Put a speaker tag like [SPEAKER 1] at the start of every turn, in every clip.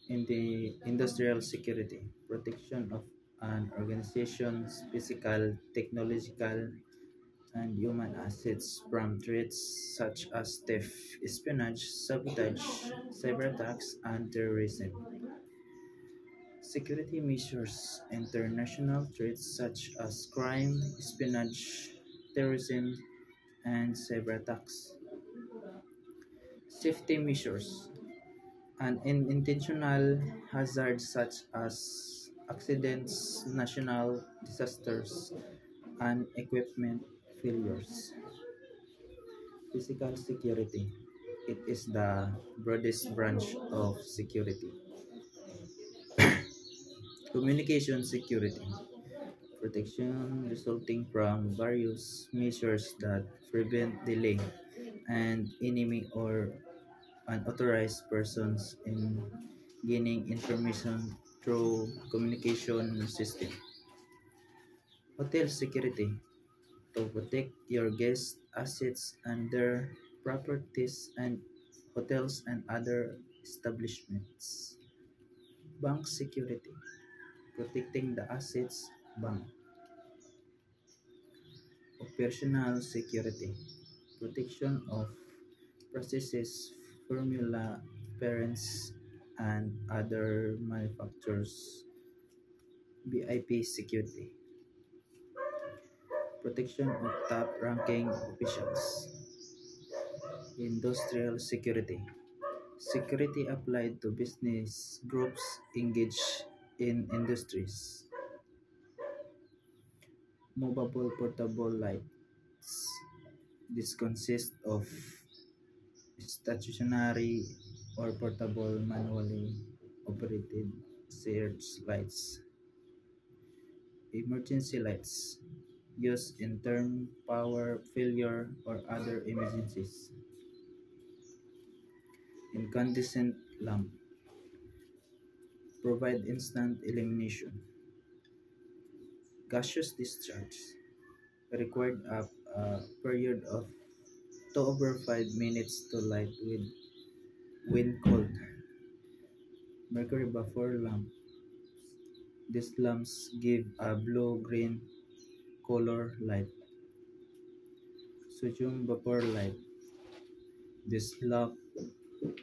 [SPEAKER 1] In the industrial security, protection of an organization's physical, technological, and human assets from threats such as theft, espionage, sabotage, cyber attacks, and terrorism. Security measures, international threats such as crime, espionage, terrorism, and cyber attacks. Safety measures, and intentional hazards such as accidents, national disasters, and equipment failures. Physical security. It is the broadest branch of security. Communication security. Protection resulting from various measures that prevent delay and enemy or unauthorized persons in gaining information through communication system. Hotel security to protect your guests' assets and their properties and hotels and other establishments. Bank security protecting the assets bank. Operational security protection of processes, formula, parents, and other manufacturers. BIP security protection of top ranking officials. Industrial security security applied to business groups engaged in industries. Movable portable lights. This consists of stationary or portable manually operated search lights. Emergency lights used in term power failure or other emergencies. Incandescent lamp provide instant illumination. Gaseous discharge required a period of 2 over 5 minutes to light with when cold. Mercury vapor lamp. These lamps give a blue-green color light. Sodium vapor light. This lamp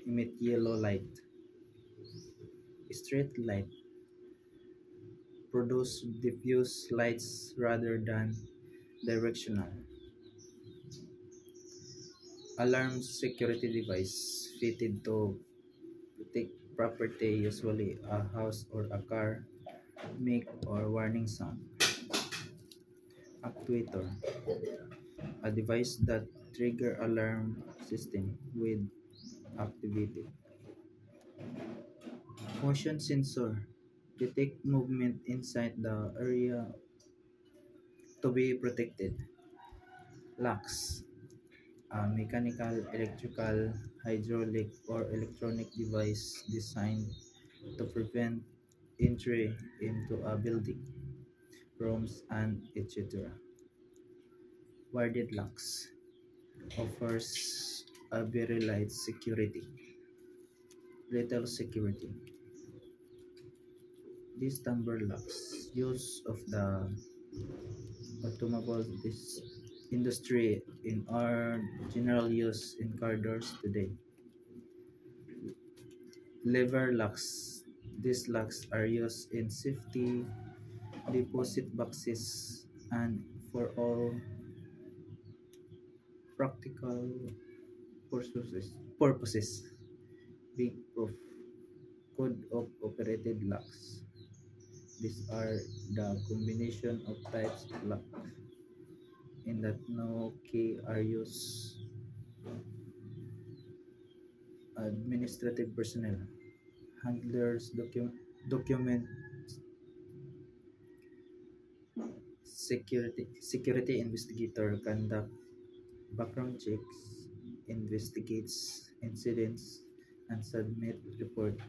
[SPEAKER 1] emit yellow light. Street light produce diffuse lights rather than directional. Alarm security device fitted to protect property, usually a house or a car, make or warning sound. Actuator, a device that trigger alarm system with activity. Motion sensor, detect movement inside the area to be protected. Locks, a mechanical, electrical, hydraulic, or electronic device designed to prevent entry into a building, rooms, and etc. Warded locks offers a very light security, little security. These timber locks, use of the automobile industry in our general use in car doors today. Lever locks. These locks are used in safety deposit boxes and for all practical purposes. Big proof. Code of operated locks. These are the combination of types of lock in that no key are used. Administrative personnel. Handlers document security investigator conduct background checks, investigates incidents, and submit report.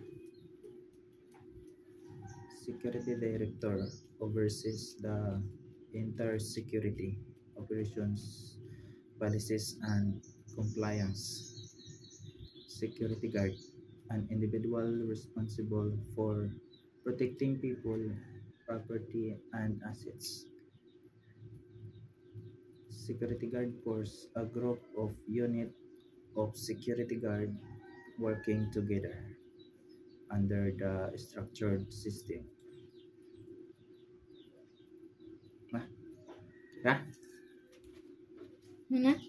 [SPEAKER 1] Security director oversees the entire security operations, policies, and compliance. Security guard an individual responsible for protecting people, property, and assets. Security Guard Force, a group of unit of security guard working together under the structured system. Ah, ah,
[SPEAKER 2] Ano na?